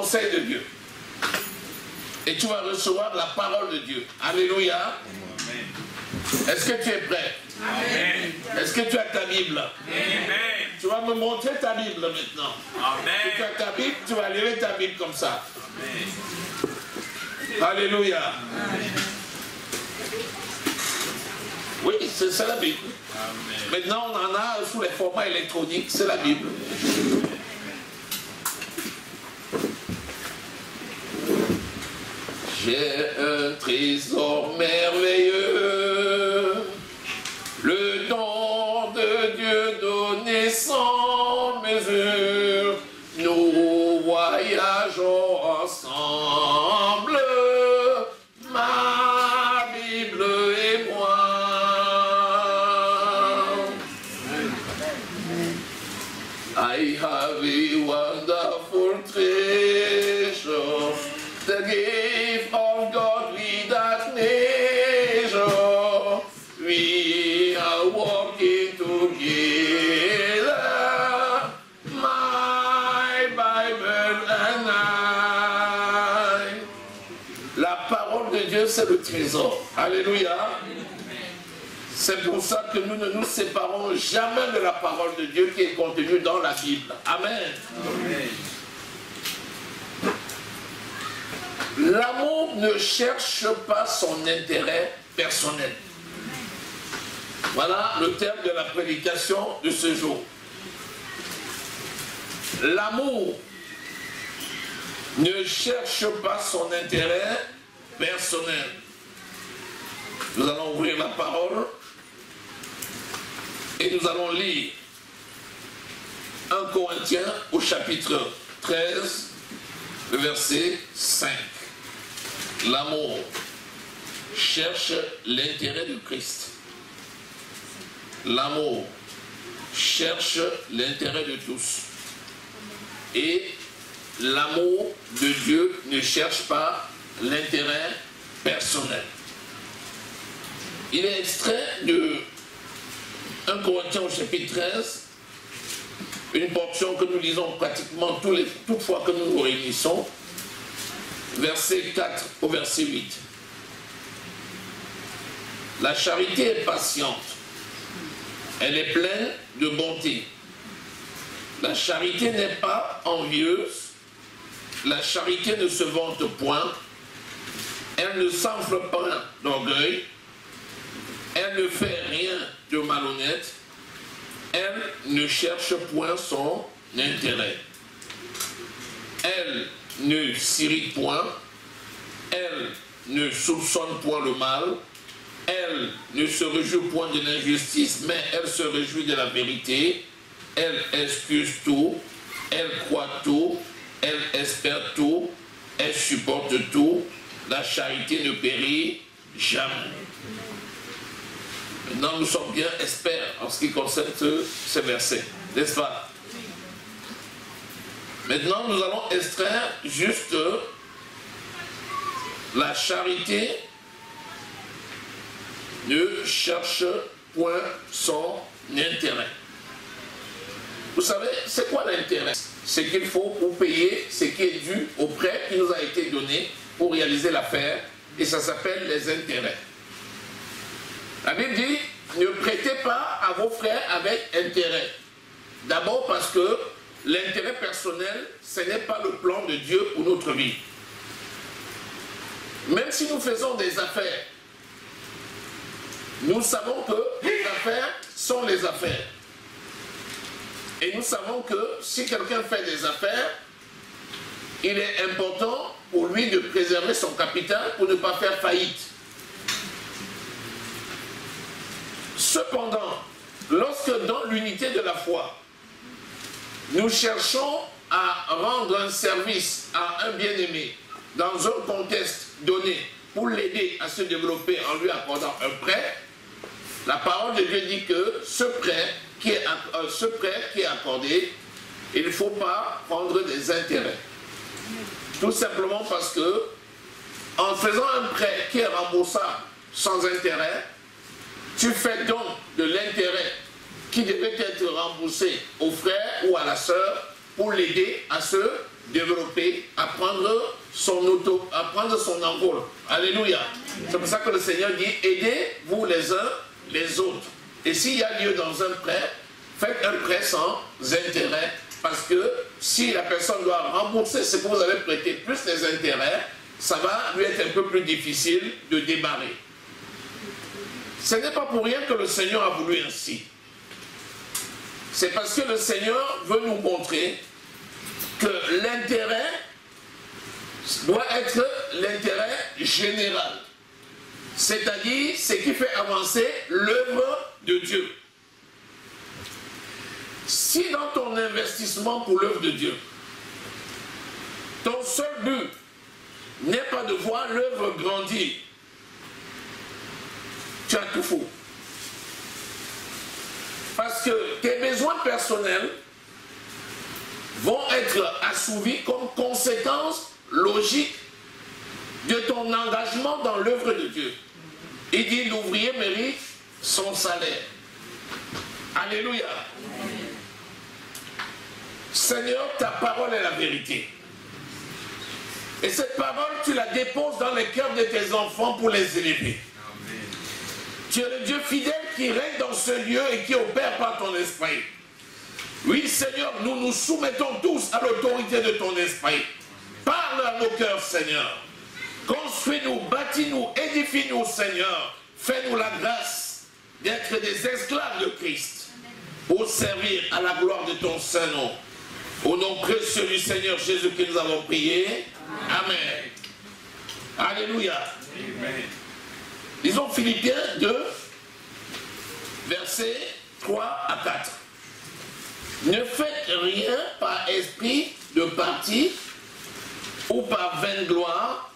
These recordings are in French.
conseil de Dieu. Et tu vas recevoir la parole de Dieu. Alléluia. Est-ce que tu es prêt? Amen. Est-ce que tu as ta Bible? Amen. Tu vas me montrer ta Bible maintenant. Amen. Si tu as ta Bible, tu vas lire ta Bible comme ça. Amen. Alléluia. Amen. Oui, c'est la Bible. Amen. Maintenant, on en a sous les formats électroniques, c'est la Bible. J'ai un trésor merveilleux, le don de Dieu donné sans mesure. Nous voyageons ensemble, ma Bible et moi. I have a wonderful treasure, the gift of God without measure. We are walking together, my Bible and I. La parole de Dieu, c'est le trésor. Alléluia. C'est pour ça que nous ne nous séparons jamais de la parole de Dieu qui est contenue dans la Bible. Amen. Amen. L'amour ne cherche pas son intérêt personnel. Voilà le terme de la prédication de ce jour. L'amour ne cherche pas son intérêt personnel. Nous allons ouvrir la parole et nous allons lire 1 Corinthiens au chapitre 13, le verset 5. L'amour cherche l'intérêt du Christ. L'amour cherche l'intérêt de tous. Et l'amour de Dieu ne cherche pas l'intérêt personnel. Il est extrait de 1 Corinthiens au chapitre 13, une portion que nous lisons pratiquement toutes fois que nous nous réunissons, verset 4 au verset 8. La charité est patiente, elle est pleine de bonté. La charité n'est pas envieuse, la charité ne se vante point, elle ne s'enfle pas d'orgueil, elle ne fait rien de malhonnête, elle ne cherche point son intérêt. Elle ne s'irrite point, elle ne soupçonne point le mal, elle ne se réjouit point de l'injustice, mais elle se réjouit de la vérité, elle excuse tout, elle croit tout, elle espère tout, elle supporte tout, la charité ne périt jamais. Maintenant, nous sommes bien experts en ce qui concerne ce verset, n'est-ce pas? Maintenant, nous allons extraire juste la charité ne cherche point son intérêt. Vous savez, c'est quoi l'intérêt? C'est qu'il faut pour payer ce qui est dû au prêt qui nous a été donné pour réaliser l'affaire, et ça s'appelle les intérêts. La Bible dit, ne prêtez pas à vos frères avec intérêt. D'abord parce que l'intérêt personnel, ce n'est pas le plan de Dieu pour notre vie. Même si nous faisons des affaires, nous savons que les affaires sont les affaires. Et nous savons que si quelqu'un fait des affaires, il est important pour lui de préserver son capital pour ne pas faire faillite. Cependant, lorsque dans l'unité de la foi, nous cherchons à rendre un service à un bien-aimé dans un contexte donné pour l'aider à se développer en lui accordant un prêt, la parole de Dieu dit que ce prêt qui est accordé, il ne faut pas prendre des intérêts. Tout simplement parce que en faisant un prêt qui est remboursable sans intérêt, tu fais donc de l'intérêt qui devait être remboursé au frère ou à la sœur pour l'aider à se développer, à prendre son envol. Alléluia. C'est pour ça que le Seigneur dit, aidez-vous les uns les autres. Et s'il y a lieu dans un prêt, faites un prêt sans intérêt. Parce que si la personne doit rembourser ce que vous avez prêté, plus les intérêts, ça va lui être un peu plus difficile de démarrer. Ce n'est pas pour rien que le Seigneur a voulu ainsi. C'est parce que le Seigneur veut nous montrer que l'intérêt doit être l'intérêt général. C'est-à-dire ce qui fait avancer l'œuvre de Dieu. Si dans ton investissement pour l'œuvre de Dieu, ton seul but n'est pas de voir l'œuvre grandir, tu as tout faux. Parce que tes besoins personnels vont être assouvis comme conséquence logique de ton engagement dans l'œuvre de Dieu. Il dit l'ouvrier mérite son salaire. Alléluia. Seigneur, ta parole est la vérité. Et cette parole, tu la déposes dans les cœurs de tes enfants pour les élever. Amen. Tu es le Dieu fidèle qui règne dans ce lieu et qui opère par ton esprit. Oui, Seigneur, nous nous soumettons tous à l'autorité de ton esprit. Parle à nos cœurs, Seigneur. Construis-nous, bâtis-nous, édifie-nous, Seigneur. Fais-nous la grâce d'être des esclaves de Christ pour servir à la gloire de ton Saint-Nom. Au nom précieux du Seigneur Jésus que nous avons prié. Amen. Alléluia. Amen. Lisons Philippiens 2, versets 3 à 4. Ne faites rien par esprit de parti ou par vaine gloire,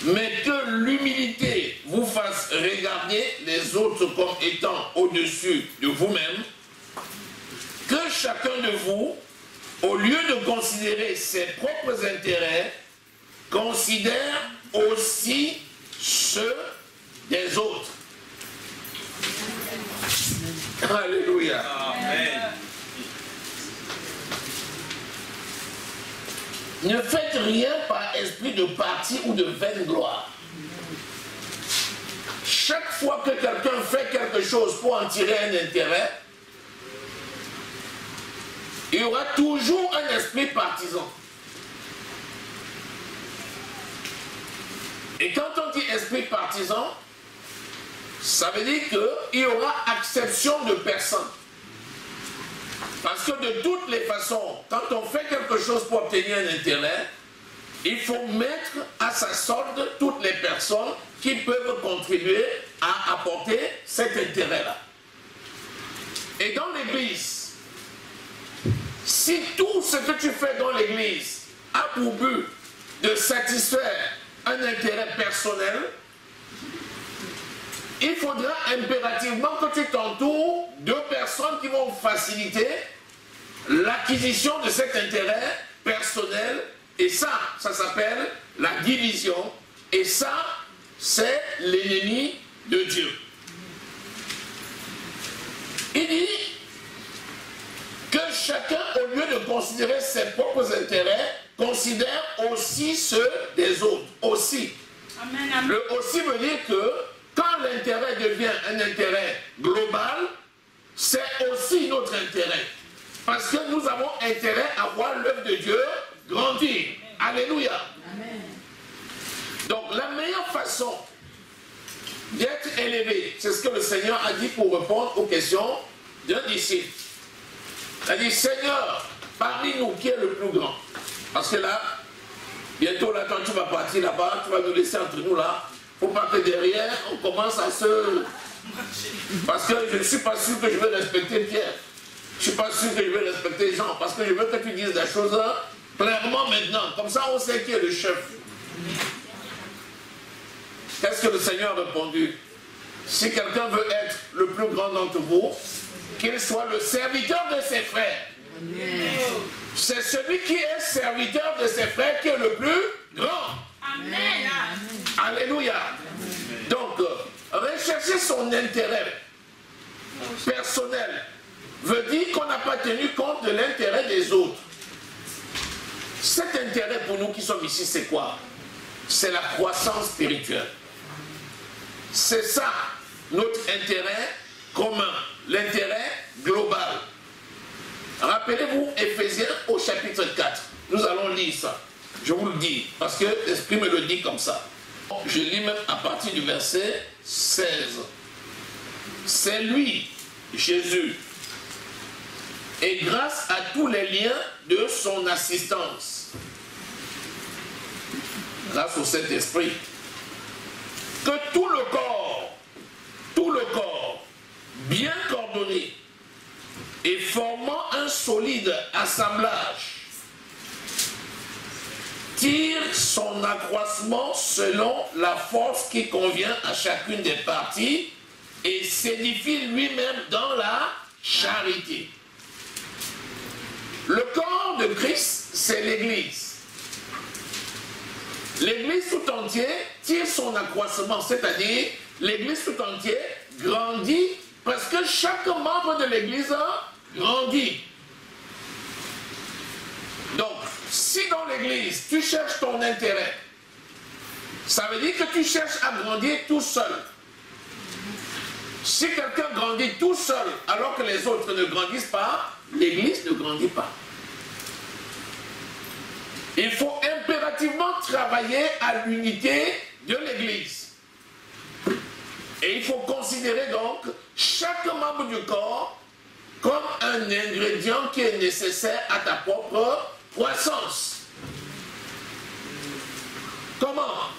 mais que l'humilité vous fasse regarder les autres comme étant au-dessus de vous-même, que chacun de vous, au lieu de considérer ses propres intérêts, considère aussi ceux des autres. Alléluia. Amen. Ne faites rien par esprit de parti ou de vaine gloire. Chaque fois que quelqu'un fait quelque chose pour en tirer un intérêt, il y aura toujours un esprit partisan. Et quand on dit esprit partisan, ça veut dire qu'il y aura acception de personne. Parce que de toutes les façons, quand on fait quelque chose pour obtenir un intérêt, il faut mettre à sa solde toutes les personnes qui peuvent contribuer à apporter cet intérêt-là. Et dans l'Église, si tout ce que tu fais dans l'Église a pour but de satisfaire un intérêt personnel, il faudra impérativement que tu t'entoures de personnes qui vont faciliter l'acquisition de cet intérêt personnel. Et ça s'appelle la division. Et ça, c'est l'ennemi de Dieu. Il dit que chacun, au lieu de considérer ses propres intérêts, considère aussi ceux des autres. Aussi. Amen, amen. Le aussi veut dire que quand l'intérêt devient un intérêt global, c'est aussi notre intérêt. Parce que nous avons intérêt à voir l'œuvre de Dieu grandir. Alléluia. Amen. Donc la meilleure façon d'être élevé, c'est ce que le Seigneur a dit pour répondre aux questions d'un disciple. Il a dit, Seigneur, parmi nous, qui est le plus grand? Parce que là, bientôt là, quand tu vas partir là-bas, tu vas nous laisser entre nous là. Il ne faut pas que derrière, on commence à se... Parce que je ne suis pas sûr que je vais respecter Pierre. Je ne suis pas sûr que je vais respecter Jean. Parce que je veux que tu dises la chose clairement maintenant. Comme ça, on sait qui est le chef. Qu'est-ce que le Seigneur a répondu? Si quelqu'un veut être le plus grand d'entre vous, qu'il soit le serviteur de ses frères. C'est celui qui est serviteur de ses frères qui est le plus grand. Amen. Alléluia. Donc, rechercher son intérêt personnel veut dire qu'on n'a pas tenu compte de l'intérêt des autres. Cet intérêt pour nous qui sommes ici, c'est quoi? C'est la croissance spirituelle. C'est ça, notre intérêt commun, l'intérêt global. Rappelez-vous Éphésiens au chapitre 4. Nous allons lire ça. Je vous le dis, parce que l'Esprit me le dit comme ça. Je lis même à partir du verset 16. C'est lui, Jésus, et grâce à tous les liens de son assistance, grâce au Saint-Esprit, que tout le corps, bien coordonné et formant un solide assemblage, tire son accroissement selon la force qui convient à chacune des parties et s'édifie lui-même dans la charité. Le corps de Christ, c'est l'Église. L'Église tout entière tire son accroissement, c'est-à-dire l'Église tout entière grandit parce que chaque membre de l'Église grandit. Donc, si dans l'Église, tu cherches ton intérêt, ça veut dire que tu cherches à grandir tout seul. Si quelqu'un grandit tout seul alors que les autres ne grandissent pas, l'Église ne grandit pas. Il faut impérativement travailler à l'unité de l'Église. Et il faut considérer donc chaque membre du corps comme un ingrédient qui est nécessaire à ta propre croissance. Comment?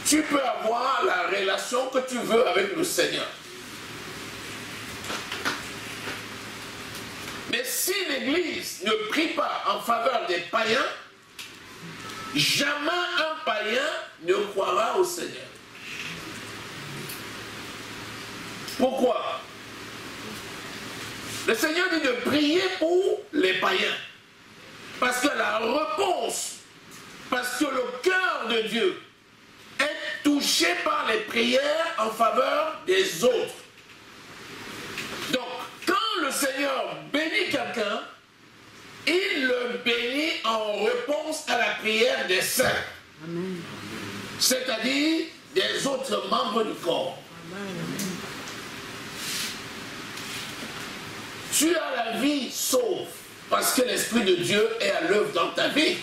Tu peux avoir la relation que tu veux avec le Seigneur. Mais si l'Église ne prie pas en faveur des païens, jamais un païen ne croira au Seigneur. Pourquoi? Le Seigneur dit de prier pour les païens. Parce que la réponse, parce que le cœur de Dieu est touché par les prières en faveur des autres. Donc, quand le Seigneur bénit quelqu'un, il le bénit en réponse à la prière des saints. C'est-à-dire des autres membres du corps. Amen. Tu as la vie sauve parce que l'Esprit de Dieu est à l'œuvre dans ta vie.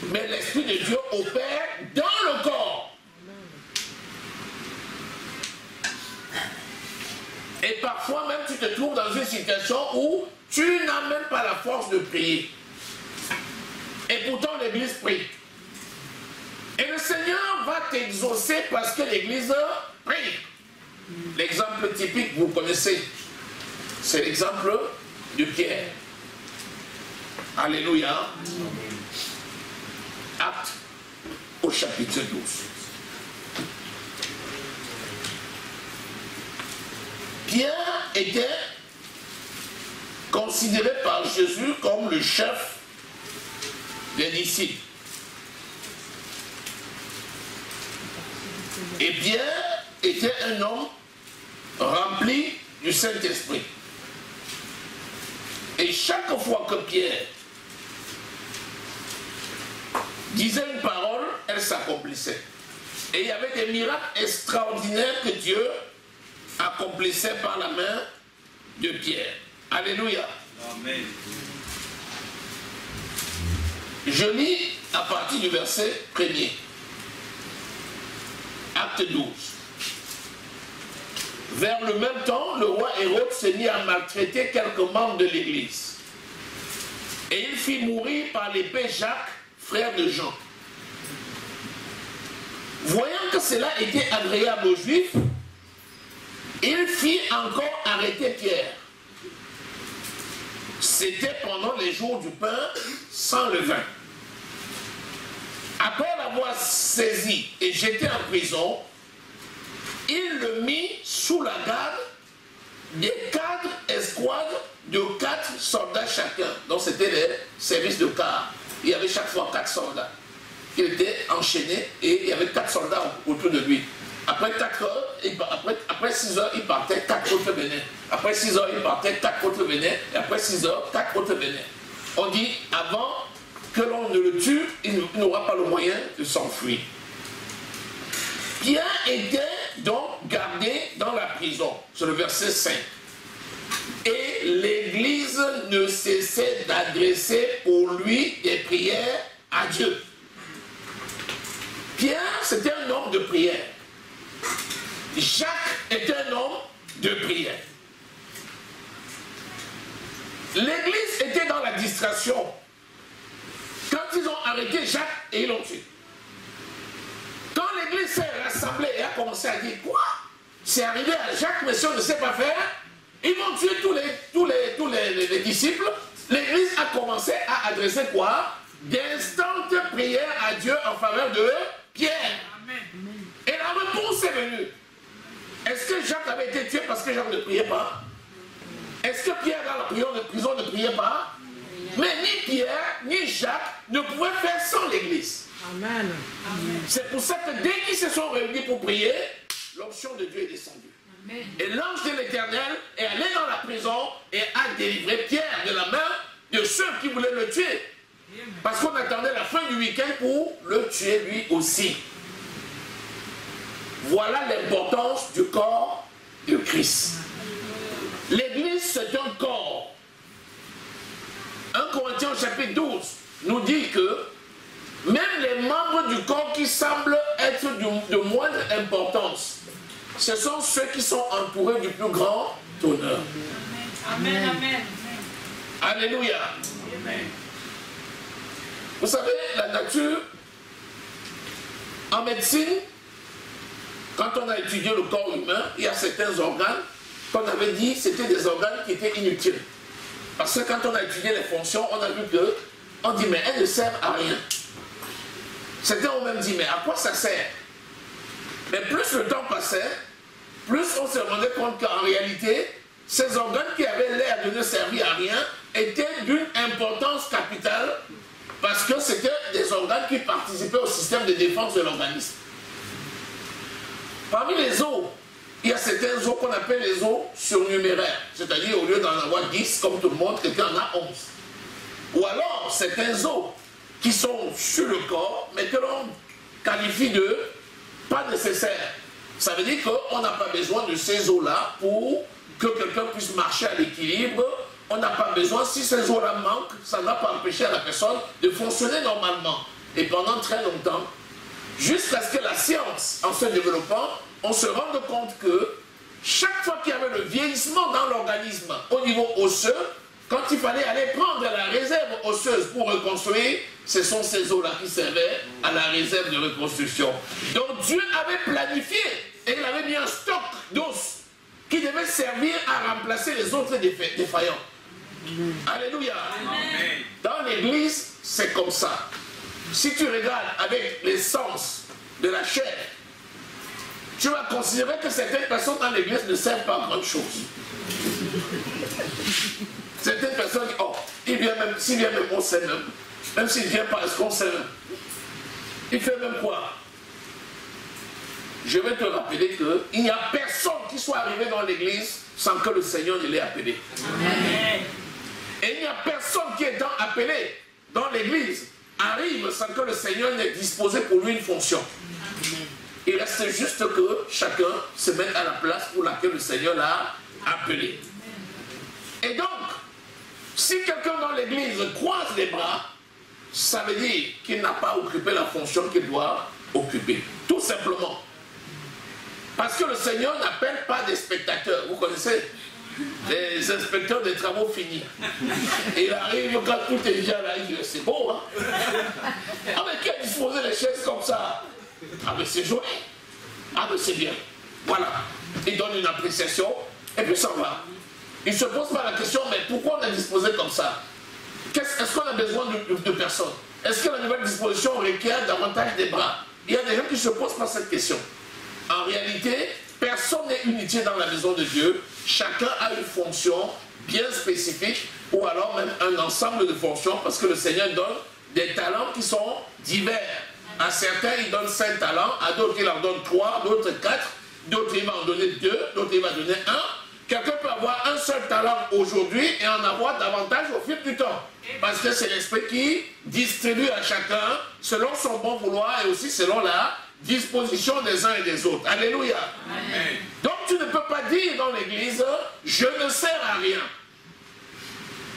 Mais l'Esprit de Dieu opère dans le corps. Et parfois même tu te trouves dans une situation où tu n'as même pas la force de prier. Et pourtant l'Église prie. Et le Seigneur va t'exaucer parce que l'Église prie. L'exemple typique, vous connaissez, c'est l'exemple de Pierre. Alléluia. Acte au chapitre 12. Pierre était considéré par Jésus comme le chef des disciples. Et Pierre était un homme rempli du Saint-Esprit. Et chaque fois que Pierre disait une parole, elle s'accomplissait. Et il y avait des miracles extraordinaires que Dieu accomplissait par la main de Pierre. Alléluia. Amen. Je lis à partir du verset 1er. Acte 12. Vers le même temps, le roi Hérode se mit à maltraiter quelques membres de l'Église. Et il fit mourir par l'épée Jacques, frère de Jean. Voyant que cela était agréable aux Juifs, il fit encore arrêter Pierre. C'était pendant les jours du pain sans levain. Après l'avoir saisi et jeté en prison, il le mit sous la garde des 4 escouades de 4 soldats chacun. Donc c'était les services de quart. Il y avait chaque fois 4 soldats. Il était enchaîné et il y avait 4 soldats autour de lui. Après 4 heures, après 6 heures, il partait, 4 autres venaient. Après 6 heures, il partait, 4 autres venaient. Et après 6 heures, 4 autres venaient. On dit, avant que l'on ne le tue, il n'aura pas le moyen de s'enfuir. Pierre était donc gardé dans la prison. C'est le verset 5. Et l'Église ne cessait d'adresser pour lui des prières à Dieu. Pierre, c'était un homme de prière. Jacques était un homme de prière. L'Église était dans la distraction. Quand ils ont arrêté Jacques et ils l'ont tué. Quand l'Église s'est rassemblée et a commencé à dire quoi? C'est arrivé à Jacques, mais si on ne sait pas faire, ils vont tuer tous les disciples. L'Église a commencé à adresser quoi? D'instantes prières à Dieu en faveur de Pierre. Amen. Et la réponse est venue. Est-ce que Jacques avait été tué parce que Jacques ne priait pas? Est-ce que Pierre dans la prison ne priait pas? Mais ni Pierre ni Jacques ne pouvaient faire sans l'Église. Amen. C'est pour ça que dès qu'ils se sont réunis pour prier, l'onction de Dieu est descendue. Amen. Et l'ange de l'Éternel est allé dans la prison et a délivré Pierre de la main de ceux qui voulaient le tuer. Parce qu'on attendait la fin du week-end pour le tuer lui aussi. Voilà l'importance du corps de Christ. L'Église, c'est un corps. 1 Corinthiens chapitre 12 nous dit que même les membres du corps qui semblent être de moindre importance, ce sont ceux qui sont entourés du plus grand honneur. Amen, amen. Alléluia. Amen. Vous savez, la nature, en médecine, quand on a étudié le corps humain, il y a certains organes qu'on avait dit c'était des organes qui étaient inutiles. Parce que quand on a étudié les fonctions, on a vu que, on dit mais elles ne servent à rien. Certains ont même dit mais à quoi ça sert? Mais plus le temps passait, plus on se rendait compte qu'en réalité, ces organes qui avaient l'air de ne servir à rien étaient d'une importance capitale parce que c'était des organes qui participaient au système de défense de l'organisme. Parmi les os, il y a certains os qu'on appelle les os surnuméraires, c'est-à-dire au lieu d'en avoir 10 comme tout le monde, quelqu'un en a 11. Ou alors certains os qui sont sur le corps, mais que l'on qualifie de pas nécessaires. Ça veut dire qu'on n'a pas besoin de ces os-là pour que quelqu'un puisse marcher à l'équilibre. On n'a pas besoin, si ces os-là manquent, ça ne va pas empêcher à la personne de fonctionner normalement. Et pendant très longtemps, jusqu'à ce que la science, en se développant, on se rende compte que chaque fois qu'il y avait le vieillissement dans l'organisme au niveau osseux, quand il fallait aller prendre la réserve osseuse pour reconstruire, ce sont ces os-là qui servaient à la réserve de reconstruction. Donc Dieu avait planifié et il avait mis un stock d'os qui devait servir à remplacer les autres défaillants. Alléluia. Amen. Dans l'église, c'est comme ça. Si tu regardes avec les sens de la chair, tu vas considérer que certaines personnes dans l'église ne servent pas à grande chose. Certaines personnes disent, oh, il vient même, s'il vient même, on sait même. Même s'il ne vient pas, est-ce qu'on sait même? Il fait même quoi? Je vais te rappeler qu'il n'y a personne qui soit arrivé dans l'église sans que le Seigneur ne l'ait appelé. Amen. Et il n'y a personne qui est appelé dans l'église arrive sans que le Seigneur n'ait disposé pour lui une fonction. Amen. Il reste juste que chacun se mette à la place pour laquelle le Seigneur l'a appelé. Et donc, si quelqu'un dans l'église croise les bras, ça veut dire qu'il n'a pas occupé la fonction qu'il doit occuper. Tout simplement. Parce que le Seigneur n'appelle pas des spectateurs. Vous connaissez les inspecteurs des travaux finis. Et il arrive quand tout est déjà là, il dit c'est beau, hein? Ah mais qui a disposé les chaises comme ça? Ah mais c'est joli. Ah mais c'est bien. Voilà. Il donne une appréciation et puis ça va. Il ne se pose pas la question, mais pourquoi on a disposé comme ça? Est-ce qu'on a besoin de personnes? Est-ce que la nouvelle disposition requiert davantage des bras? Il y a des gens qui ne se posent pas cette question. En réalité, personne n'est inutile dans la maison de Dieu. Chacun a une fonction bien spécifique ou alors même un ensemble de fonctions parce que le Seigneur donne des talents qui sont divers. À certains, il donne 5 talents, à d'autres, il en donne 3, d'autres 4, d'autres, il va en donner 2, d'autres, il va donner 1. Quelqu'un peut avoir un seul talent aujourd'hui et en avoir davantage au fil du temps. Parce que c'est l'Esprit qui distribue à chacun selon son bon vouloir et aussi selon la disposition des uns et des autres. Alléluia. Amen. Donc tu ne peux pas dire dans l'église, je ne sers à rien.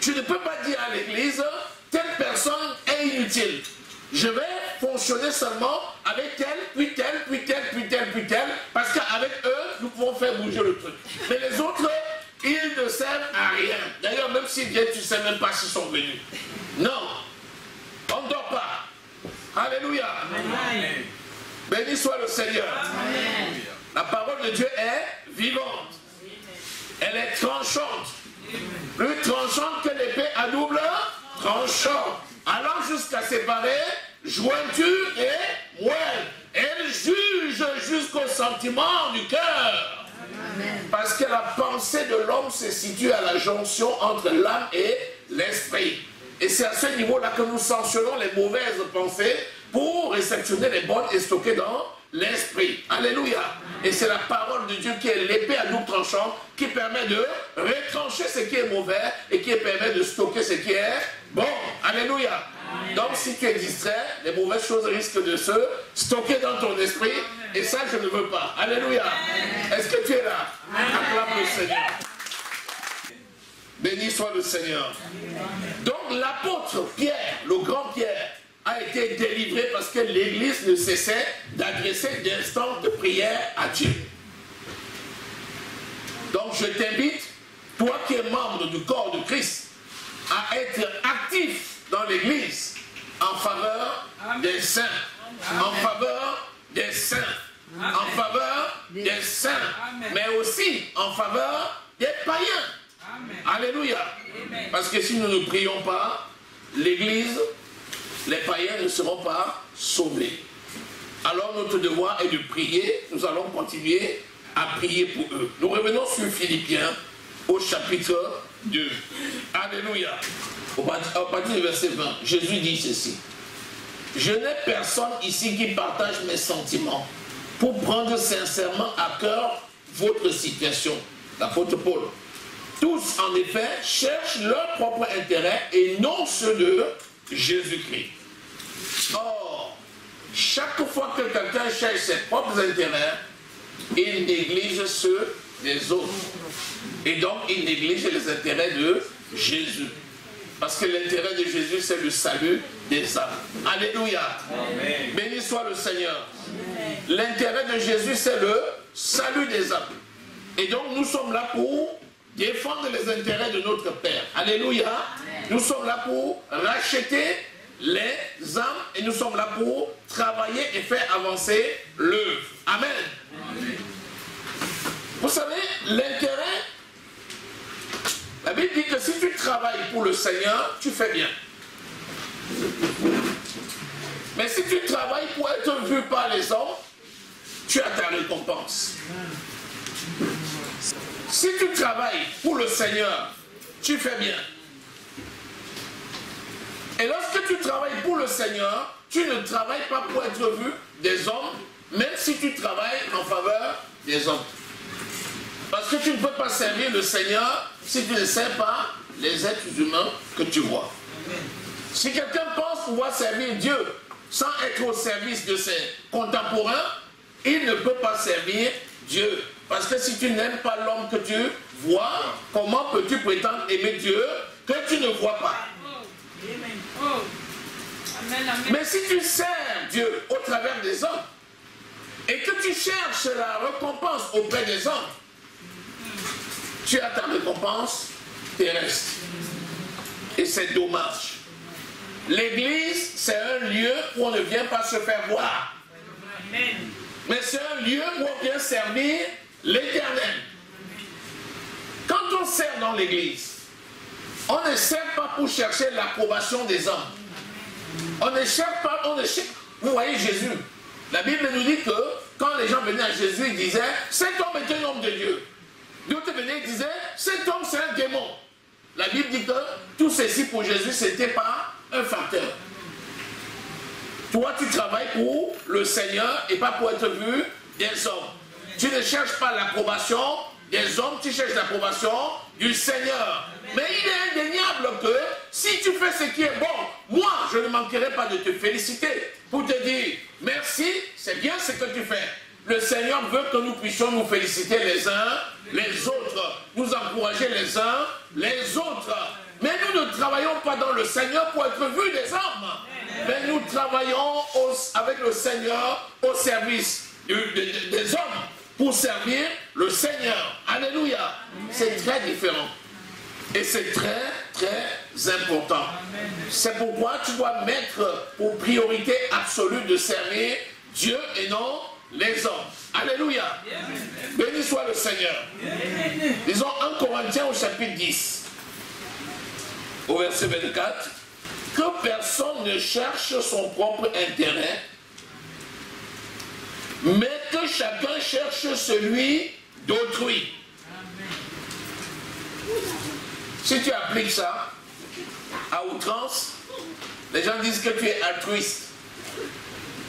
Tu ne peux pas dire à l'église, telle personne est inutile. Je vais fonctionner seulement avec tel, puis tel, puis tel, puis tel, puis tel, parce qu'avec eux, nous pouvons faire bouger le truc. Mais les autres, ils ne servent à rien. D'ailleurs, même s'ils viennent, tu ne sais même pas s'ils sont venus. Non, on ne dort pas. Alléluia. Amen. Béni soit le Seigneur. Amen. La parole de Dieu est vivante. Elle est tranchante. Plus tranchante que l'épée à double tranchant. Allant jusqu'à séparer jointure et moelle. Elle juge jusqu'au sentiment du cœur. Parce que la pensée de l'homme se situe à la jonction entre l'âme et l'esprit. Et c'est à ce niveau-là que nous sanctionnons les mauvaises pensées pour réceptionner les bonnes et stocker dans l'esprit. Alléluia. Et c'est la parole de Dieu qui est l'épée à double tranchant qui permet de retrancher ce qui est mauvais et qui permet de stocker ce qui est bon. Alléluia. Donc si tu es distrait, les mauvaises choses risquent de se stocker dans ton esprit et ça je ne veux pas. Alléluia. Est-ce que tu es là? Acclame le Seigneur. Béni soit le Seigneur. Donc l'apôtre Pierre, le grand Pierre, a été délivré parce que l'Église ne cessait d'adresser d'instants de prière à Dieu. Donc je t'invite, toi qui es membre du corps de Christ, à être actif dans l'Église en faveur des saints, en faveur des saints, en faveur des saints, mais aussi en faveur des païens. Alléluia. Parce que si nous ne prions pas, l'Église, les païens ne seront pas sauvés. Alors notre devoir est de prier. Nous allons continuer à prier pour eux. Nous revenons sur Philippiens au chapitre 2. Alléluia. Au partir du verset 20, Jésus dit ceci. Je n'ai personne ici qui partage mes sentiments pour prendre sincèrement à cœur votre situation. L'apôtre Paul. Tous, en effet, cherchent leur propre intérêt et non ceux de Jésus-Christ. Or, chaque fois que quelqu'un cherche ses propres intérêts, il néglige ceux des autres. Et donc, il néglige les intérêts de Jésus. Parce que l'intérêt de Jésus, c'est le salut des âmes. Alléluia. Amen. Béni soit le Seigneur. L'intérêt de Jésus, c'est le salut des âmes. Et donc, nous sommes là pour défendre les intérêts de notre Père. Alléluia. Amen. Nous sommes là pour racheter les âmes et nous sommes là pour travailler et faire avancer l'œuvre. Amen. Amen. Vous savez, l'intérêt, la Bible dit que si tu travailles pour le Seigneur, tu fais bien. Mais si tu travailles pour être vu par les hommes, tu as ta récompense. Si tu travailles pour le Seigneur, tu fais bien. Et lorsque tu travailles pour le Seigneur, tu ne travailles pas pour être vu des hommes, même si tu travailles en faveur des hommes. Parce que tu ne peux pas servir le Seigneur si tu ne sers pas les êtres humains que tu vois. Si quelqu'un pense pouvoir servir Dieu sans être au service de ses contemporains, il ne peut pas servir Dieu. Parce que si tu n'aimes pas l'homme que tu vois, comment peux-tu prétendre aimer Dieu que tu ne vois pas? Mais si tu sers Dieu au travers des hommes et que tu cherches la récompense auprès des hommes, tu as ta récompense terrestre. Et c'est dommage. L'église, c'est un lieu où on ne vient pas se faire voir. Mais c'est un lieu où on vient servir l'Éternel. Quand on sert dans l'église, on ne sert pas pour chercher l'approbation des hommes. On ne cherche pas, Vous voyez Jésus. La Bible nous dit que quand les gens venaient à Jésus, ils disaient, cet homme est un homme de Dieu. D'autres venaient et disaient, cet homme c'est un démon. La Bible dit que tout ceci pour Jésus, c'était pas un facteur. Toi, tu travailles pour le Seigneur et pas pour être vu des hommes. Tu ne cherches pas l'approbation des hommes, tu cherches l'approbation du Seigneur. Mais il est indéniable que si tu fais ce qui est bon, moi, je ne manquerai pas de te féliciter pour te dire merci, c'est bien ce que tu fais. Le Seigneur veut que nous puissions nous féliciter les uns les autres, nous encourager les uns les autres. Mais nous ne travaillons pas dans le Seigneur pour être vus des hommes. Mais nous travaillons avec le Seigneur au service des hommes pour servir le Seigneur. Alléluia. C'est très différent. Et c'est très, très important. C'est pourquoi tu dois mettre pour priorité absolue de servir Dieu et non les hommes. Alléluia. Béni soit le Seigneur. Disons 1 Corinthiens au chapitre 10, au verset 24. Que personne ne cherche son propre intérêt, mais que chacun cherche celui d'autrui. Si tu appliques ça à outrance, les gens disent que tu es altruiste.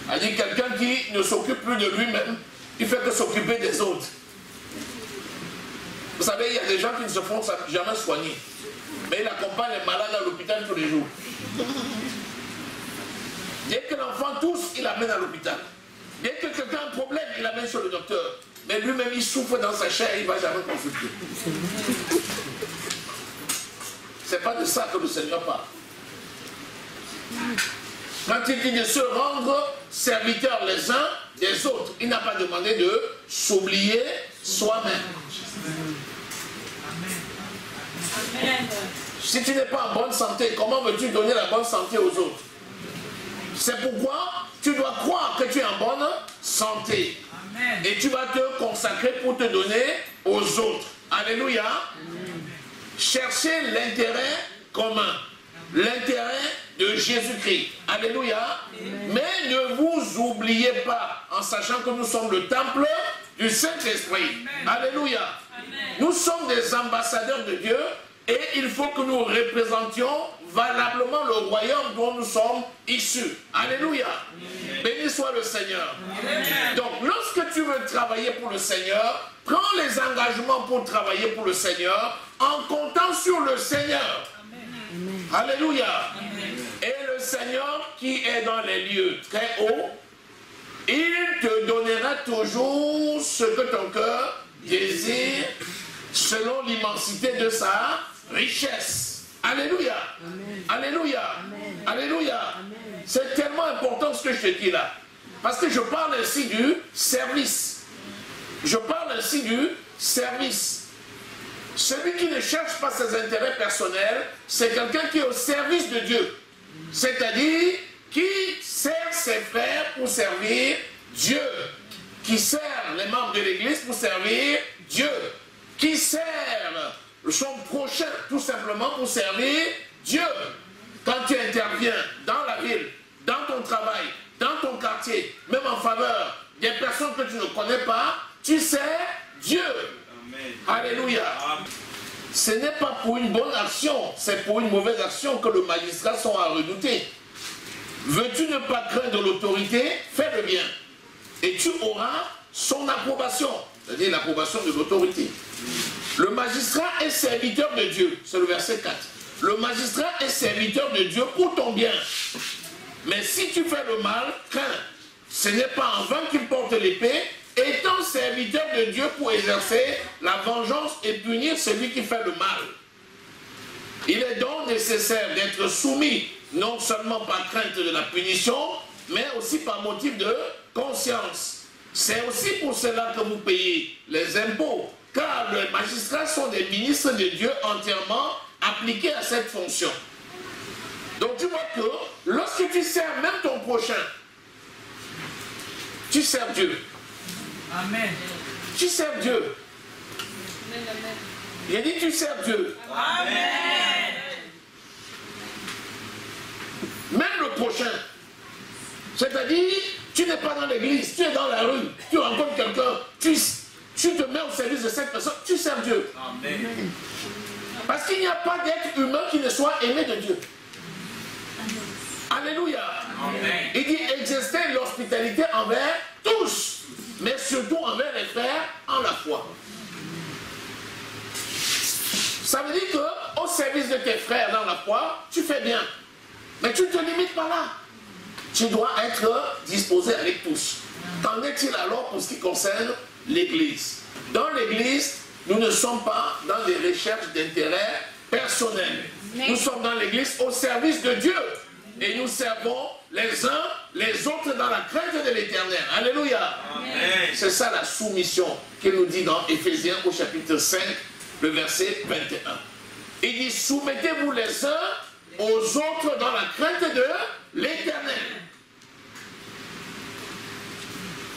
C'est-à-dire quelqu'un qui ne s'occupe plus de lui-même, il fait que s'occuper des autres. Vous savez, il y a des gens qui ne se font jamais soigner, mais ils accompagnent les malades à l'hôpital tous les jours. Dès que l'enfant tousse, il l'amène à l'hôpital. Dès que quelqu'un a un problème, il l'amène sur le docteur. Mais lui-même, il souffre dans sa chair, il ne va jamais consulter. C'est pas de ça que le Seigneur parle. Quand il dit de se rendre serviteurs les uns des autres, il n'a pas demandé de s'oublier soi-même. Si tu n'es pas en bonne santé, comment veux-tu donner la bonne santé aux autres? C'est pourquoi tu dois croire que tu es en bonne santé. Amen. Et tu vas te consacrer pour te donner aux autres. Alléluia. Amen. Cherchez l'intérêt commun, l'intérêt de Jésus-Christ. Alléluia. Amen. Mais ne vous oubliez pas, en sachant que nous sommes le temple du Saint-Esprit. Alléluia. Amen. Nous sommes des ambassadeurs de Dieu et il faut que nous représentions valablement le royaume dont nous sommes issus. Alléluia. Amen. Béni soit le Seigneur. Amen. Donc, lorsque tu veux travailler pour le Seigneur, prends les engagements pour travailler pour le Seigneur en comptant sur le Seigneur. Amen. Alléluia. Amen. Et le Seigneur qui est dans les lieux très hauts, il te donnera toujours ce que ton cœur désire selon l'immensité de sa richesse. Alléluia. Amen. Alléluia. Amen. Alléluia. C'est tellement important ce que je te dis là. Parce que je parle ainsi du service. Je parle ainsi du service. Celui qui ne cherche pas ses intérêts personnels, c'est quelqu'un qui est au service de Dieu. C'est-à-dire qui sert ses frères pour servir Dieu. Qui sert les membres de l'église pour servir Dieu. Qui sert son prochain tout simplement pour servir Dieu. Quand tu interviens dans la ville, dans ton travail, dans ton quartier, même en faveur des personnes que tu ne connais pas, tu sers Dieu. Amen. Alléluia. Amen. Ce n'est pas pour une bonne action, c'est pour une mauvaise action que le magistrat sont à redouter. Veux-tu ne pas craindre l'autorité, fais le bien. Et tu auras son approbation, c'est-à-dire l'approbation de l'autorité. Le magistrat est serviteur de Dieu, c'est le verset 4. Le magistrat est serviteur de Dieu pour ton bien. Mais si tu fais le mal, crains. Ce n'est pas en vain qu'il porte l'épée, étant serviteur de Dieu pour exercer la vengeance et punir celui qui fait le mal. Il est donc nécessaire d'être soumis, non seulement par crainte de la punition, mais aussi par motif de conscience. C'est aussi pour cela que vous payez les impôts, car les magistrats sont des ministres de Dieu entièrement appliqués à cette fonction. Donc tu vois que lorsque tu sers même ton prochain, tu sers Dieu. Amen. Tu sers Dieu. J'ai dit tu sers Dieu. Amen. Même le prochain. C'est-à-dire, tu n'es pas dans l'église, tu es dans la rue, tu rencontres quelqu'un, tu te mets au service de cette personne, tu sers Dieu. Amen. Parce qu'il n'y a pas d'être humain qui ne soit aimé de Dieu. Alléluia. Amen. Il dit exercer l'hospitalité envers tous, mais surtout envers les frères en la foi. Ça veut dire qu'au service de tes frères dans la foi, tu fais bien. Mais tu ne te limites pas là. Tu dois être disposé avec tous. Qu'en est-il alors pour ce qui concerne l'Église? Dans l'Église, nous ne sommes pas dans des recherches d'intérêt personnel. Nous sommes dans l'Église au service de Dieu. Et nous servons les uns les autres dans la crainte de l'Éternel. Alléluia. C'est ça la soumission qu'il nous dit dans Éphésiens au chapitre 5, le verset 21. Il dit, soumettez-vous les uns aux autres dans la crainte de l'Éternel.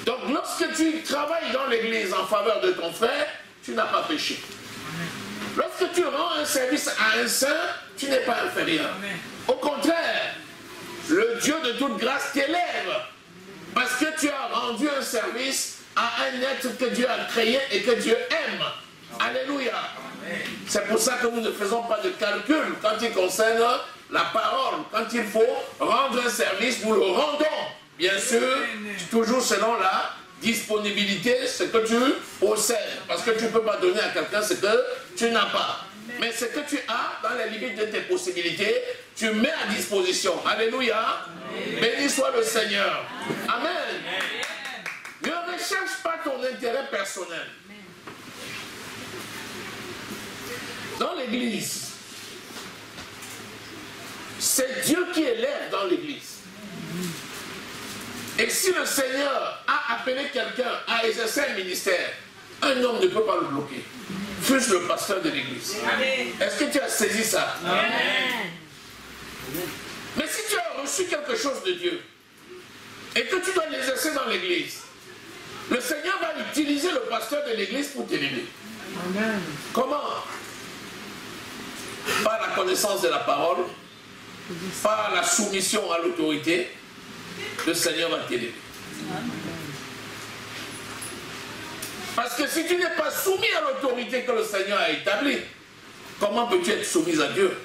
Donc lorsque tu travailles dans l'église en faveur de ton frère, tu n'as pas péché. Lorsque tu rends un service à un saint, tu n'es pas inférieur. Au contraire, le Dieu de toute grâce t'élève parce que tu as rendu un service à un être que Dieu a créé et que Dieu aime. Alléluia. C'est pour ça que nous ne faisons pas de calcul quand il concerne la parole. Quand il faut rendre un service, nous le rendons. Bien sûr, toujours selon la disponibilité, ce que tu possèdes. Parce que tu ne peux pas donner à quelqu'un ce que tu n'as pas. Mais ce que tu as, dans les limites de tes possibilités, tu mets à disposition. Alléluia. Béni soit le Seigneur. Amen. Ne recherche pas ton intérêt personnel. Dans l'église, c'est Dieu qui élève dans l'église. Et si le Seigneur a appelé quelqu'un à exercer un ministère, un homme ne peut pas le bloquer. Fût-ce le pasteur de l'église. Est-ce que tu as saisi ça? Amen. Mais si tu as reçu quelque chose de Dieu et que tu dois l'exercer dans l'église, le Seigneur va utiliser le pasteur de l'église pour t'élever. Comment? Par la connaissance de la parole, par la soumission à l'autorité, le Seigneur va t'élever. Parce que si tu n'es pas soumis à l'autorité que le Seigneur a établie, comment peux-tu être soumis à Dieu?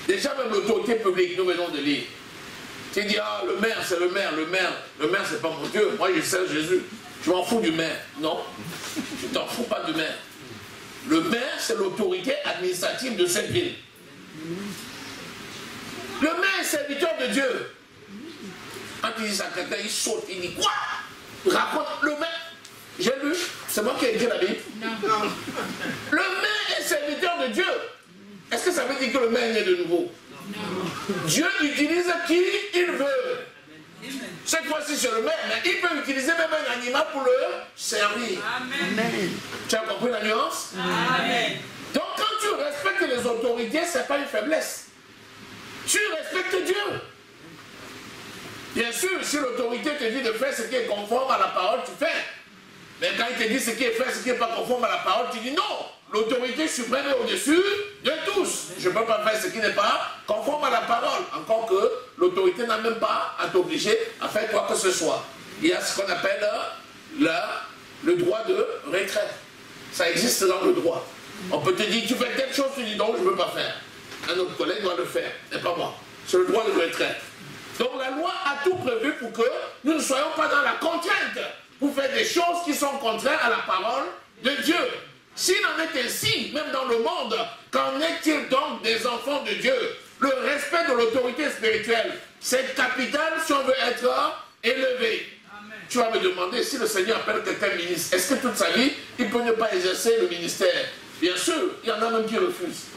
Déjà même l'autorité publique, nous venons de lire. Tu dis, ah, le maire, c'est le maire, le maire c'est pas mon Dieu, moi je sers Jésus. Je m'en fous du maire. Non, tu t'en fous pas du maire. Le maire, c'est l'autorité administrative de cette ville. Le maire est serviteur de Dieu. Quand il dit ça à quelqu'un, il saute, il dit quoi? Il raconte le maire. J'ai lu, c'est moi qui ai écrit la Bible. Non. Le maire est serviteur de Dieu. Est-ce que ça veut dire que le maire est né de nouveau? Non. Dieu utilise qui il veut. Cette fois-ci c'est le maire, mais il peut utiliser même un animal pour le servir. Amen. Tu as compris la nuance? Amen. Donc quand tu respectes les autorités, ce n'est pas une faiblesse. Tu respectes Dieu. Bien sûr, si l'autorité te dit de faire ce qui est conforme à la parole, tu fais. Mais quand il te dit ce qui est fait, ce qui n'est pas conforme à la parole, tu dis non. L'autorité suprême est au-dessus de tous. Je ne peux pas faire ce qui n'est pas conforme à la parole. Encore que l'autorité n'a même pas à t'obliger à faire quoi que ce soit. Il y a ce qu'on appelle le droit de retrait. Ça existe dans le droit. On peut te dire, tu fais telle chose, tu dis non, je ne veux pas faire. Un autre collègue doit le faire, et pas moi. C'est le droit de retrait. Donc la loi a tout prévu pour que nous ne soyons pas dans la contrainte pour faire des choses qui sont contraires à la parole de Dieu. S'il en est ainsi, même dans le monde, qu'en est-il donc des enfants de Dieu? Le respect de l'autorité spirituelle, c'est capital si on veut être élevé. Amen. Tu vas me demander, si le Seigneur appelle quelqu'un ministre, est-ce que toute sa vie, il peut ne pas exercer le ministère? Bien sûr, il y en a même qui refusent.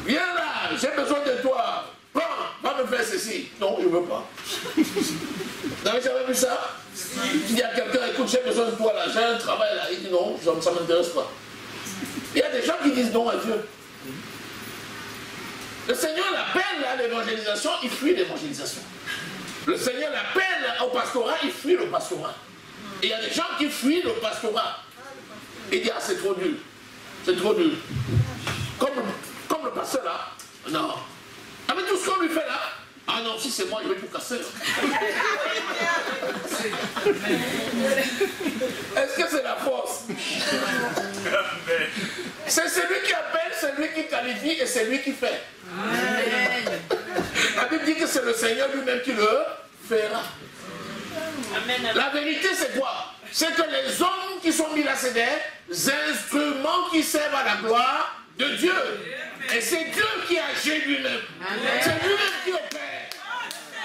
Viens là, j'ai besoin de toi. Prends, va me faire ceci. Non, je ne veux pas. Vous n'avez jamais vu ça? Il y a quelqu'un, écoute, j'ai besoin de toi là, j'ai un travail là. Il dit non, ça ne m'intéresse pas. Il y a des gens qui disent non à Dieu. Le Seigneur l'appelle à l'évangélisation, il fuit l'évangélisation. Le Seigneur l'appelle au pastorat, il fuit le pastorat. Et il y a des gens qui fuient le pastorat. Il dit, ah, c'est trop dur. C'est trop dur. Comme le pasteur là. Non. Avec tout ce qu'on lui fait là. Ah non, si c'est moi, je vais tout casser. Est-ce que c'est la force? C'est celui qui appelle, c'est lui qui qualifie et c'est lui qui fait. Amen. La Bible dit que c'est le Seigneur lui-même qui le fera. Amen. La vérité c'est quoi? c'est que les hommes qui sont mis là, c'est des instruments qui servent à la gloire de Dieu. Et c'est Dieu qui agit lui-même. C'est lui-même qui opère.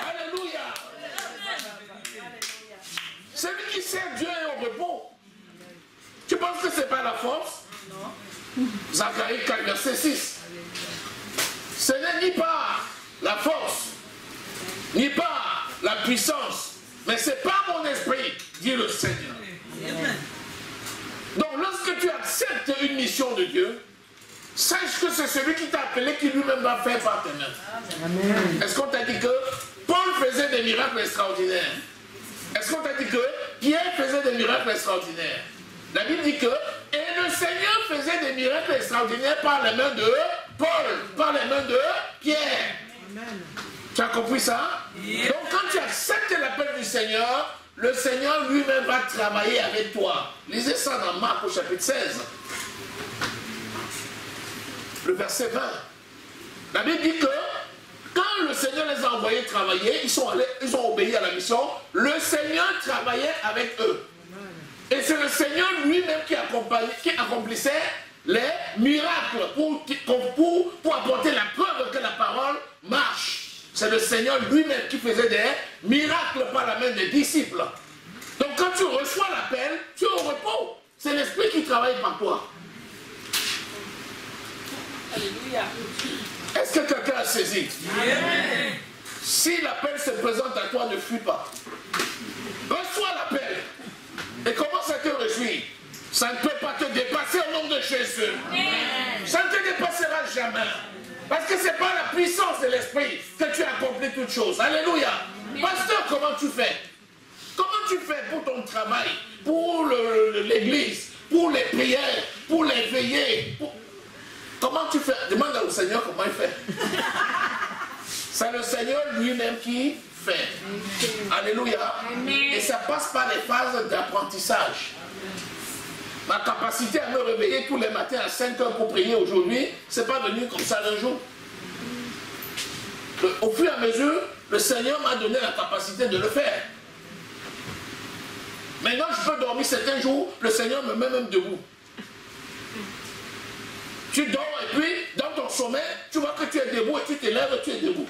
Alléluia. Celui qui sert Dieu est au repos. Tu penses que ce n'est pas la force? Non. Zacharie 4, verset 6. Ce n'est ni par la force, ni par la puissance, mais c'est par mon esprit, dit le Seigneur. Donc lorsque tu acceptes une mission de Dieu, sache que c'est celui qui t'a appelé qui lui-même va faire par tes mains. Est-ce qu'on t'a dit que Paul faisait des miracles extraordinaires? Est-ce qu'on t'a dit que Pierre faisait des miracles extraordinaires? La Bible dit que, et le Seigneur faisait des miracles extraordinaires par les mains de Paul, par les mains de Pierre. Amen. Tu as compris ça? Yeah. Donc quand tu acceptes l'appel du Seigneur, le Seigneur lui-même va travailler avec toi. Lisez ça dans Marc au chapitre 16. Le verset 20. La Bible dit que quand le Seigneur les a envoyés travailler, ils ont obéi à la mission, le Seigneur travaillait avec eux. Et c'est le Seigneur lui-même qui accomplissait les miracles pour apporter la preuve que la parole marche. C'est le Seigneur lui-même qui faisait des miracles par la main des disciples. Donc quand tu reçois l'appel, tu es au repos. C'est l'Esprit qui travaille par toi. Alléluia. Est-ce que quelqu'un a saisi? Amen. Si l'appel se présente à toi, ne fuis pas. Reçois l'appel. Et commence à te réjouir. Ça ne peut pas te dépasser au nom de Jésus. Amen. Ça ne te dépassera jamais. Parce que ce n'est pas la puissance de l'esprit que tu accomplis toutes choses. Alléluia. Amen. Pasteur, comment tu fais? Comment tu fais pour ton travail, pour l'église, pour les prières, pour les veillées? Comment tu fais? Demande au Seigneur comment il fait. C'est le Seigneur lui-même qui fait. Alléluia. Amen. Et ça passe par les phases d'apprentissage. Ma capacité à me réveiller tous les matins à 5 heures pour prier aujourd'hui, ce n'est pas venu comme ça d'un jour. Au fur et à mesure, le Seigneur m'a donné la capacité de le faire. Maintenant, je peux dormir certains jours, le Seigneur me met même debout. Tu dors et puis, dans ton sommeil, tu vois que tu es debout et tu te lèves et tu es debout.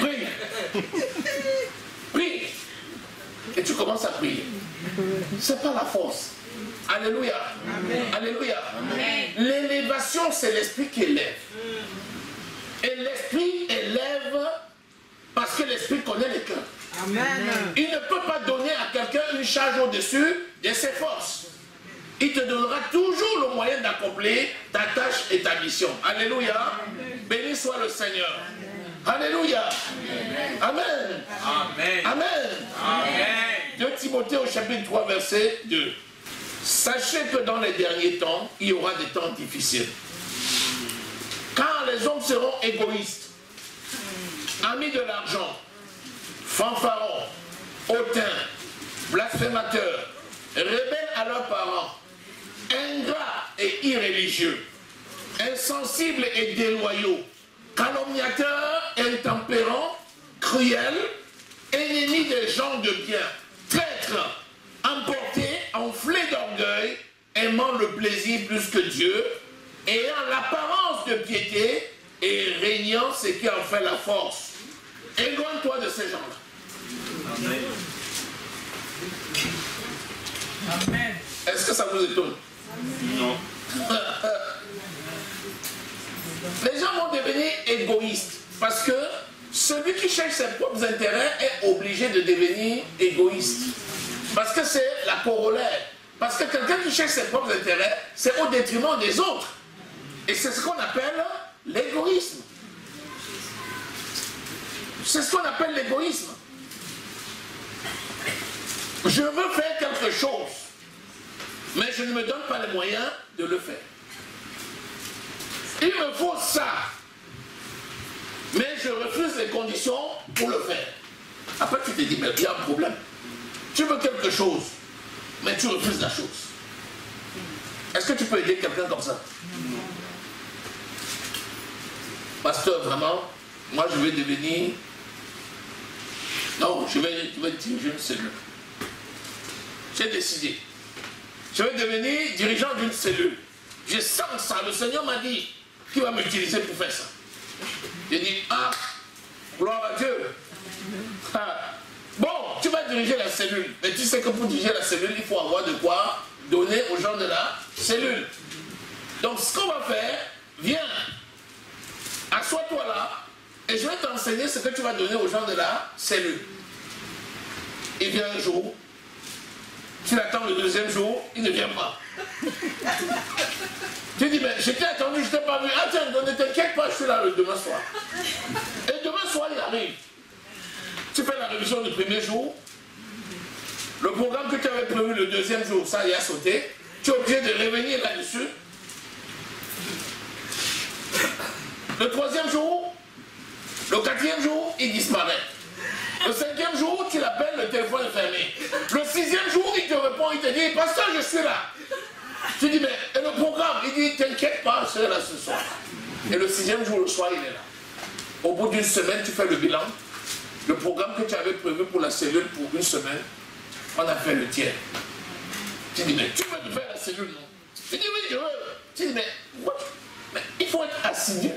Prie. Prie. Et tu commences à prier. C'est pas la force. Alléluia. Amen. Alléluia. L'élévation, c'est l'esprit qui élève. Et l'esprit élève parce que l'esprit connaît les cœurs. Amen. Il ne peut pas donner à quelqu'un une charge au-dessus de ses forces. Il te donnera toujours le moyen d'accomplir ta tâche et ta mission. Alléluia. Béni soit le Seigneur. Alléluia. Amen. Amen. Amen. Amen. 2 Timothée au chapitre 3, verset 2. Sachez que dans les derniers temps, il y aura des temps difficiles. Car les hommes seront égoïstes, amis de l'argent, fanfarons, hautains, blasphémateurs, rebelles à leurs parents, ingrats et irréligieux, insensibles et déloyaux, calomniateurs, intempérants, cruels, ennemis des gens de bien, traîtres, emportés, enflés d'orgueil, aimant le plaisir plus que Dieu, ayant l'apparence de piété et régnant ce qui en fait la force. Éloigne-toi de ces gens-là. Amen. Amen. Est-ce que ça vous étonne? Non. Les gens vont devenir égoïstes parce que celui qui cherche ses propres intérêts est obligé de devenir égoïste. Parce que c'est la corollaire. Parce que quelqu'un qui cherche ses propres intérêts, c'est au détriment des autres. Et c'est ce qu'on appelle l'égoïsme. C'est ce qu'on appelle l'égoïsme. Je veux faire quelque chose, mais je ne me donne pas les moyens de le faire. Il me faut ça, mais je refuse les conditions pour le faire. Après tu te dis, mais il y a un problème. Tu veux quelque chose, mais tu refuses la chose. Est-ce que tu peux aider quelqu'un comme ça? Pasteur, vraiment, moi je vais devenir... Non, je vais dire, je ne sais pas. j'ai décidé. Je vais devenir dirigeant d'une cellule. Je sens ça. Le Seigneur m'a dit qu'il va m'utiliser pour faire ça. J'ai dit, ah, gloire à Dieu. Ah. Bon, tu vas diriger la cellule. Mais tu sais que pour diriger la cellule, il faut avoir de quoi donner aux gens de la cellule. Donc ce qu'on va faire, viens, assois-toi là, et je vais t'enseigner ce que tu vas donner aux gens de la cellule. Il vient un jour, tu l'attends le deuxième jour, il ne vient pas. Tu dis, mais je t'ai attendu, je ne t'ai pas vu. Ah tiens, ne t'inquiète pas, je suis là le demain soir. Et demain soir, il arrive. Tu fais la révision du premier jour. Le programme que tu avais prévu le deuxième jour, ça y a sauté. Tu es obligé de revenir là-dessus. Le troisième jour, le quatrième jour, il disparaît. Le cinquième jour, tu l'appelles, le téléphone est fermé. Le sixième jour, il te répond, il te dit, pasteur, je suis là. Tu dis, mais et le programme? Il dit, t'inquiète pas, je serai là ce soir. Et le sixième jour, le soir, il est là. Au bout d'une semaine, tu fais le bilan. Le programme que tu avais prévu pour la cellule pour une semaine, on a fait le tiers. Tu dis, mais tu veux faire la cellule, non? Tu dis, oui, je veux. Tu dis, mais il faut être assidu.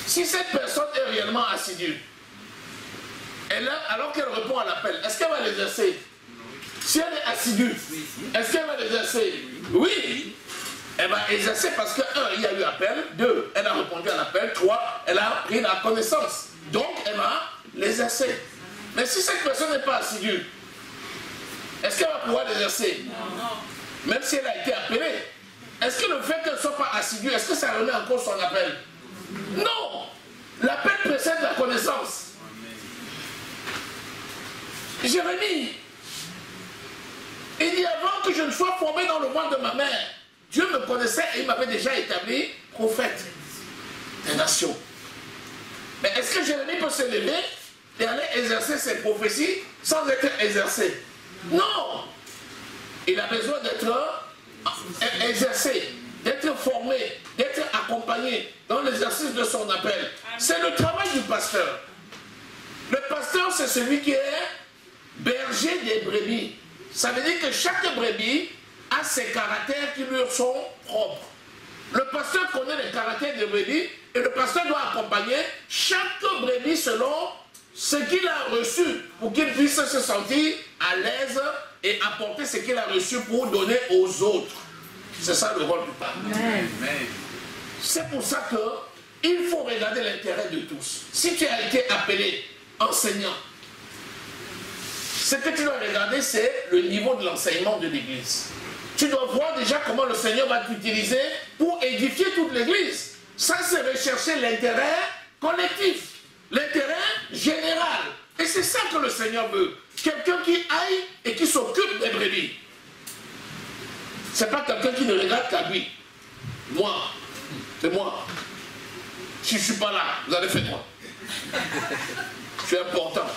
Si cette personne est réellement assidue, alors qu'elle répond à l'appel, est-ce qu'elle va l'exercer? Si elle est assidue, est-ce qu'elle va l'exercer? Oui. Elle va exercer parce que, 1, il y a eu appel, 2, elle a répondu à l'appel, 3, elle a pris la connaissance. Donc, elle va l'exercer. Mais si cette personne n'est pas assidue, est-ce qu'elle va pouvoir l'exercer? Non. Même si elle a été appelée. Est-ce que le fait qu'elle ne soit pas assidue, est-ce que ça remet en cause son appel? Non. L'appel précède la connaissance. Jérémie, il dit, avant que je ne sois formé dans le ventre de ma mère, Dieu me connaissait et il m'avait déjà établi prophète des nations. Mais est-ce que Jérémie peut se lever et aller exercer ses prophéties sans être exercé? Non. Il a besoin d'être exercé, d'être formé, d'être accompagné dans l'exercice de son appel. C'est le travail du pasteur. Le pasteur, c'est celui qui est berger des brebis. Ça veut dire que chaque brebis a ses caractères qui lui sont propres. Le pasteur connaît les caractères des brebis et le pasteur doit accompagner chaque brebis selon ce qu'il a reçu pour qu'il puisse se sentir à l'aise et apporter ce qu'il a reçu pour donner aux autres. C'est ça le rôle du pasteur. C'est pour ça qu'il faut regarder l'intérêt de tous. Si tu as été appelé enseignant, ce que tu dois regarder, c'est le niveau de l'enseignement de l'Église. Tu dois voir déjà comment le Seigneur va t'utiliser pour édifier toute l'Église. Ça, c'est rechercher l'intérêt collectif, l'intérêt général. Et c'est ça que le Seigneur veut. Quelqu'un qui aille et qui s'occupe des brebis. Ce n'est pas quelqu'un qui ne regarde qu'à lui. Moi, c'est moi. Si je ne suis pas là, vous allez faire moi. Je suis important.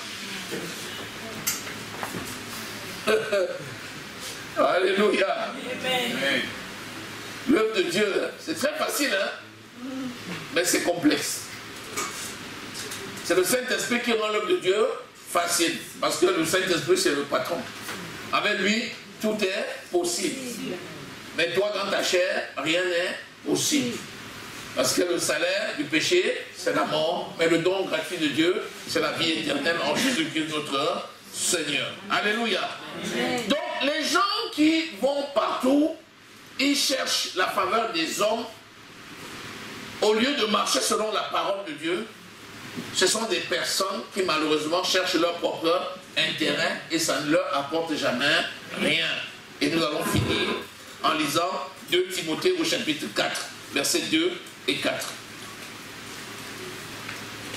Alléluia. L'œuvre de Dieu, c'est très facile, hein? Mais c'est complexe. C'est le Saint-Esprit qui rend l'œuvre de Dieu facile. Parce que le Saint-Esprit, c'est le patron. Avec lui, tout est possible. Mais toi, dans ta chair, rien n'est possible. Parce que le salaire du péché, c'est la mort. Mais le don gratuit de Dieu, c'est la vie éternelle en Jésus-Christ notre Seigneur. Alléluia. Donc, les gens qui vont partout, ils cherchent la faveur des hommes au lieu de marcher selon la parole de Dieu. Ce sont des personnes qui malheureusement cherchent leur propre intérêt et ça ne leur apporte jamais rien. Et nous allons finir en lisant 2 Timothée au chapitre 4, versets 2 et 4.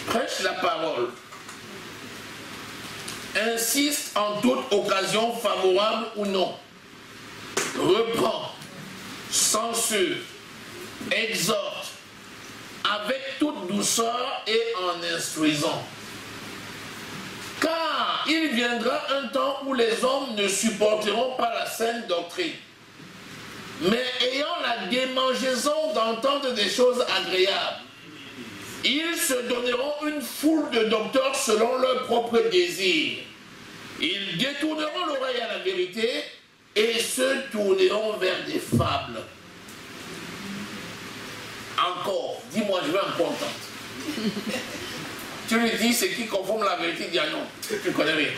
Prêche la parole. Insiste en toute occasion, favorable ou non. Reprend, censure, exhorte, avec toute douceur et en instruisant. Car il viendra un temps où les hommes ne supporteront pas la saine doctrine, mais ayant la démangeaison d'entendre des choses agréables, ils se donneront une foule de docteurs selon leurs propres désirs, Ils détourneront l'oreille à la vérité et se tourneront vers des fables. Encore, dis-moi, je veux un peu entendre. Tu lui dis, c'est qui conforme la vérité, il dit, ah non, tu ne connais rien.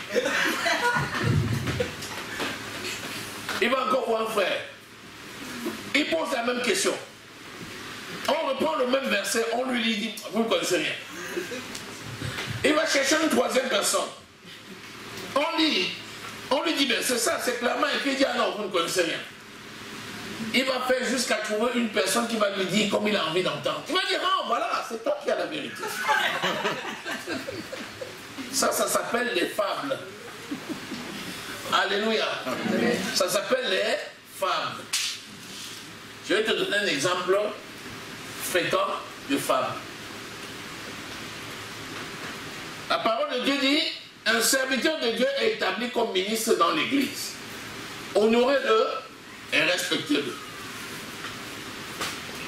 Il va encore voir un frère. Il pose la même question. On reprend le même verset, on lui dit, vous ne connaissez rien. Il va chercher une troisième personne. On lui dit, ben c'est ça, c'est clairement écrit, il dit, ah non, vous ne connaissez rien. Il va faire jusqu'à trouver une personne qui va lui dire comme il a envie d'entendre. Il va dire, ah voilà, c'est toi qui as la vérité. Ça s'appelle les fables. Alléluia. Ça s'appelle les fables. Je vais te donner un exemple fréquent de fable. La parole de Dieu dit, un serviteur de Dieu est établi comme ministre dans l'église. Honorez-le et respectez-le.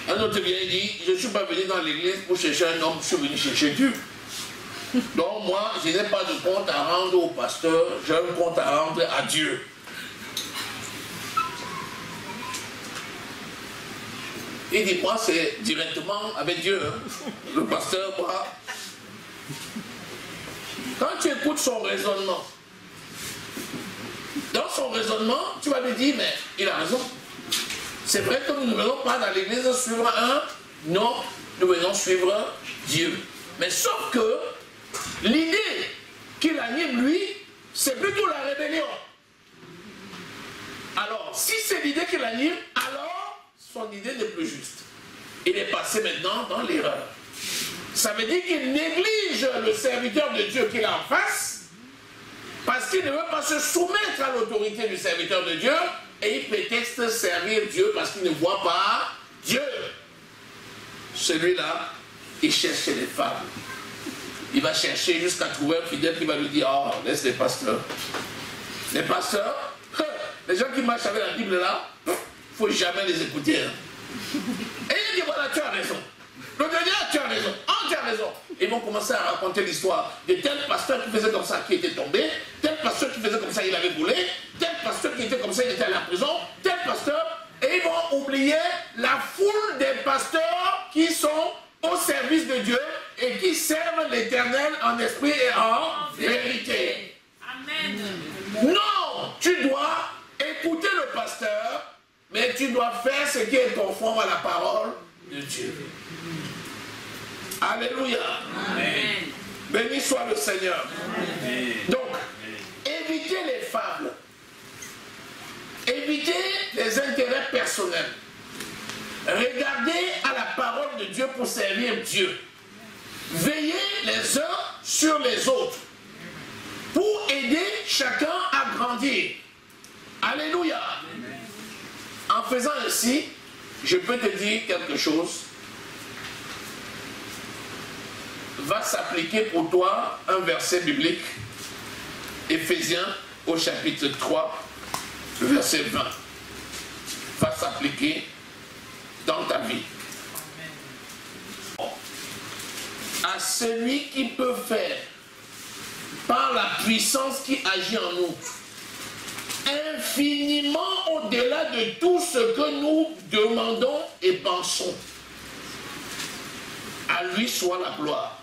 Un autre vient dit, je ne suis pas venu dans l'église pour chercher un homme, je suis venu chercher Dieu. Donc moi, je n'ai pas de compte à rendre au pasteur, j'ai un compte à rendre à Dieu. Il dit, moi c'est directement avec Dieu. Hein. Le pasteur, moi. Quand tu écoutes son raisonnement, dans son raisonnement, tu vas lui dire, mais il a raison. C'est vrai que nous ne venons pas dans l'église suivre un, non, nous venons suivre Dieu. Mais sauf que l'idée qu'il anime lui, c'est plutôt la rébellion. Alors, si c'est l'idée qu'il anime, alors son idée n'est plus juste. Il est passé maintenant dans l'erreur. Ça veut dire qu'il néglige le serviteur de Dieu qu'il a en face, parce qu'il ne veut pas se soumettre à l'autorité du serviteur de Dieu, et il prétexte servir Dieu parce qu'il ne voit pas Dieu. Celui-là, il cherche les femmes. Il va chercher jusqu'à trouver un fidèle qui va lui dire, oh, laisse les pasteurs. Les pasteurs, les gens qui marchent avec la Bible là, il ne faut jamais les écouter. Hein. Et il dit, voilà, tu as raison. Le Dieu dit, tu as raison, tu as raison. Ils vont commencer à raconter l'histoire de tel pasteur qui faisait comme ça, qui était tombé, tel pasteur qui faisait comme ça, il avait volé, tel pasteur qui était comme ça, il était à la prison, tel pasteur, et ils vont oublier la foule des pasteurs qui sont au service de Dieu et qui servent l'Éternel en esprit et en vérité. Amen. Non, tu dois écouter le pasteur, mais tu dois faire ce qui est conforme à la parole de Dieu. Alléluia. Amen. Béni soit le Seigneur. Amen. Donc, évitez les fables. Évitez les intérêts personnels. Regardez à la parole de Dieu pour servir Dieu. Veillez les uns sur les autres pour aider chacun à grandir. Alléluia. En faisant ainsi, je peux te dire quelque chose. Va s'appliquer pour toi un verset biblique, Éphésiens au chapitre 3, verset 20. Va s'appliquer dans ta vie. À celui qui peut faire, par la puissance qui agit en nous, infiniment au-delà de tout ce que nous demandons et pensons. À lui soit la gloire.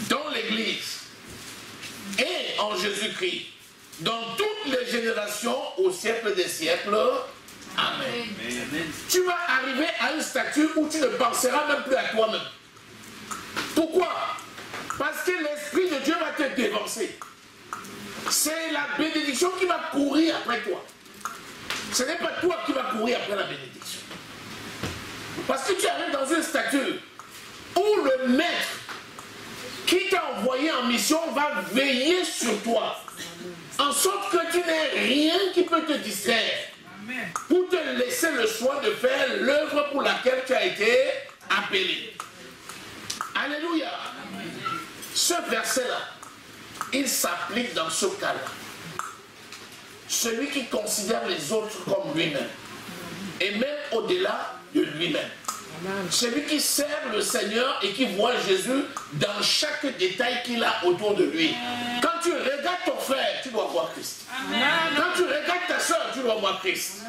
Dans l'Église et en Jésus-Christ, dans toutes les générations, au siècle des siècles. Amen. Amen. Tu vas arriver à un statut où tu ne penseras même plus à toi-même. Pourquoi? Parce que l'Esprit de Dieu va te dévancer. C'est la bénédiction qui va courir après toi. Ce n'est pas toi qui vas courir après la bénédiction. Parce que tu arrives dans un statut où le maître qui t'a envoyé en mission va veiller sur toi, en sorte que tu n'aies rien qui peut te distraire, pour te laisser le soin de faire l'œuvre pour laquelle tu as été appelé. Alléluia. Ce verset-là, il s'applique dans ce cas-là. Celui qui considère les autres comme lui-même, et même au-delà de lui-même. Celui qui sert le Seigneur et qui voit Jésus dans chaque détail qu'il a autour de lui. Quand tu regardes regardes ton frère, tu dois voir Christ. Quand tu regardes ta soeur, tu dois voir Christ.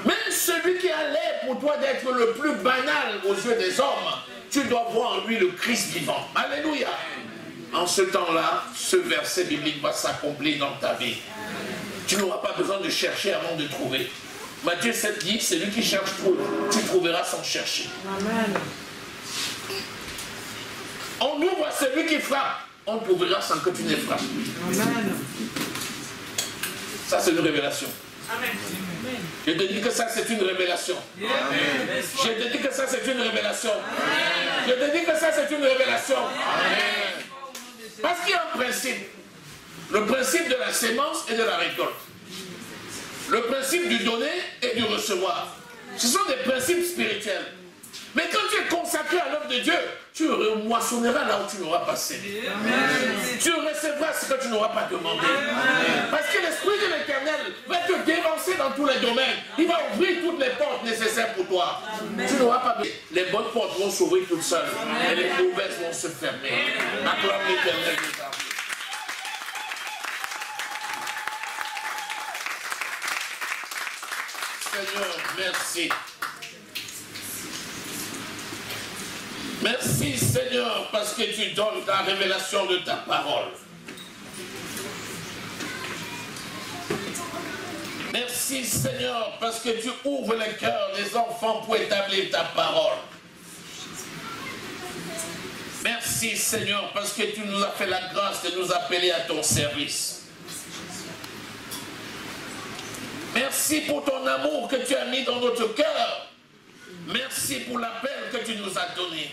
Même celui qui a l'air pour toi d'être le plus banal aux yeux des hommes, tu dois voir en lui le Christ vivant. Alléluia. En ce temps-là, ce verset biblique va s'accomplir dans ta vie. Tu n'auras pas besoin de chercher avant de trouver. Matthieu 7 dit, celui qui cherche trouve. Tu trouveras sans chercher. Amen. On ouvre à celui qui frappe. On t'ouvrira sans que tu n'aies frappé. Amen. Ça, c'est une révélation. Amen. Je te dis que ça, c'est une révélation. Amen. Je te dis que ça, c'est une révélation. Je te dis que ça, c'est une révélation. Parce qu'il y a un principe. Le principe de la sémence et de la récolte. Le principe du donner et du recevoir. Ce sont des principes spirituels. Mais quand tu es consacré à l'œuvre de Dieu, tu moissonneras là où tu n'auras pas semé. Tu recevras ce que tu n'auras pas demandé. Parce que l'Esprit de l'Éternel va te dévancer dans tous les domaines. Il va ouvrir toutes les portes nécessaires pour toi. Tu n'auras pas besoin. Les bonnes portes vont s'ouvrir toutes seules. Et les mauvaises vont se fermer. Acclame l'Éternel des armées. Seigneur, merci. Merci Seigneur parce que tu donnes la révélation de ta parole. Merci Seigneur parce que tu ouvres les cœurs des enfants pour établir ta parole. Merci Seigneur parce que tu nous as fait la grâce de nous appeler à ton service. Merci pour ton amour que tu as mis dans notre cœur. Merci pour l'appel que tu nous as donné.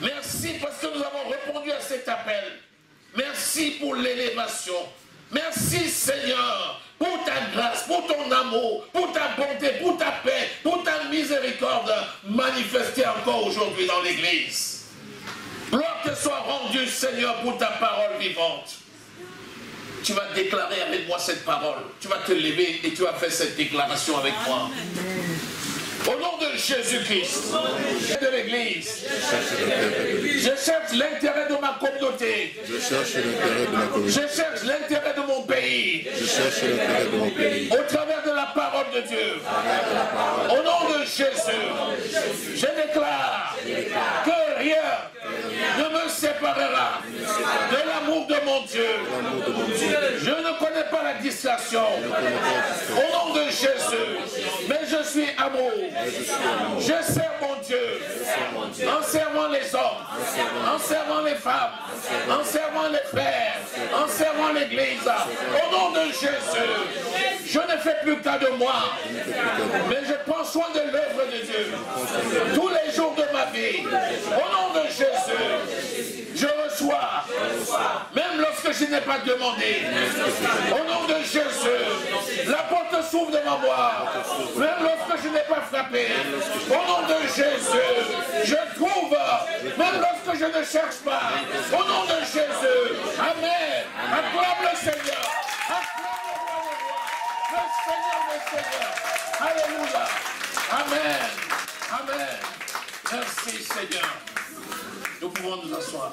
Merci parce que nous avons répondu à cet appel. Merci pour l'élévation. Merci Seigneur pour ta grâce, pour ton amour, pour ta bonté, pour ta paix, pour ta miséricorde manifestée encore aujourd'hui dans l'Église. Gloire te soit rendue Seigneur pour ta parole vivante. Tu vas déclarer avec moi cette parole. Tu vas te lever et tu vas faire cette déclaration avec moi. Au nom de Jésus-Christ, de l'Église, je cherche l'intérêt de ma communauté. Je cherche l'intérêt de ma communauté. Je cherche l'intérêt de mon pays. Je cherche l'intérêt de mon pays. Au travers de la parole de Dieu. Au nom de Jésus, je déclare que rien ne me séparera de l'amour de mon Dieu. Je ne connais pas la distraction. Au nom de Jésus, mais je suis amour. Je sers mon Dieu en servant les hommes, en servant les femmes, en servant les frères, en servant l'Église. Au nom de Jésus, je ne fais plus cas de moi, mais je prends soin de l'œuvre de Dieu tous les jours de ma vie. Au nom de Jésus, je reçois, même lorsque je n'ai pas demandé. Au nom de Jésus, la porte s'ouvre devant moi, même lorsque je n'ai pas frappé. Au nom de Jésus, je trouve, même lorsque je ne cherche pas. Au nom de Jésus, Amen. Acclame le Seigneur. Acclame le Seigneur des Seigneurs. Alléluia. Amen. Amen. Merci Seigneur. Nous pouvons nous asseoir.